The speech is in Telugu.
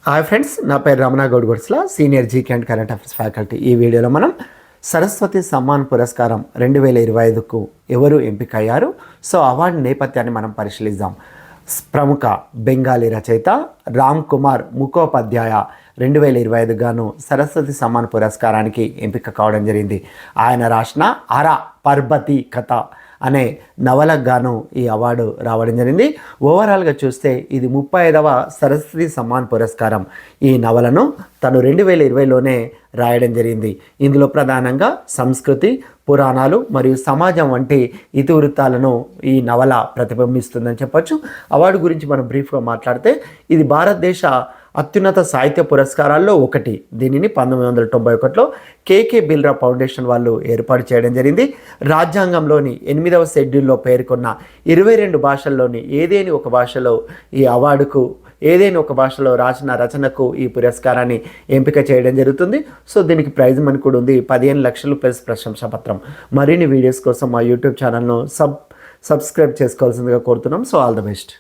హాయ్ ఫ్రెండ్స్, నా పేరు రమణ గౌడ్ గుడ్స్లా, senior GK and current affairs faculty. ఈ వీడియోలో మనం సరస్వతి సమ్మాన్ పురస్కారం 2025కు ఎవరు ఎంపికయ్యారు, సో అవార్డు నేపథ్యాన్ని మనం పరిశీలిద్దాం. ప్రముఖ బెంగాలీ రచయిత రామ్ కుమార్ ముఖోపాధ్యాయ 2025 గాను సరస్వతి సమ్మాన్ పురస్కారానికి ఎంపిక కావడం జరిగింది. ఆయన రాసిన అరా పర్బతి కథ అనే నవలకు గాను ఈ అవార్డు రావడం జరిగింది. ఓవరాల్గా చూస్తే ఇది 35వ సరస్వతి సమ్మాన్ పురస్కారం. ఈ నవలను తను 2020లోనే రాయడం జరిగింది. ఇందులో ప్రధానంగా సంస్కృతి, పురాణాలు మరియు సమాజం వంటి ఇతివృత్తాలను ఈ నవల ప్రతిబింబిస్తుందని చెప్పొచ్చు. అవార్డు గురించి మనం బ్రీఫ్గా మాట్లాడితే ఇది భారతదేశ అత్యున్నత సాహిత్య పురస్కారాల్లో ఒకటి. దీనిని 1991లో కేకే బిల్రా ఫౌండేషన్ వాళ్ళు ఏర్పాటు చేయడం జరిగింది. రాజ్యాంగంలోని 8వ షెడ్యూల్లో పేర్కొన్న 22 భాషల్లోని ఏదైనా ఒక భాషలో ఈ అవార్డుకు రాసిన రచనకు ఈ పురస్కారాన్ని ఎంపిక చేయడం జరుగుతుంది. సో దీనికి ప్రైజ్ మనీ కూడా ఉంది, 15 లక్షలు ప్లస్ ప్రశంసాపత్రం. మరిన్ని వీడియోస్ కోసం మా యూట్యూబ్ ఛానల్ను సబ్స్క్రైబ్ చేసుకోవాల్సిందిగా కోరుతున్నాం. So all the best.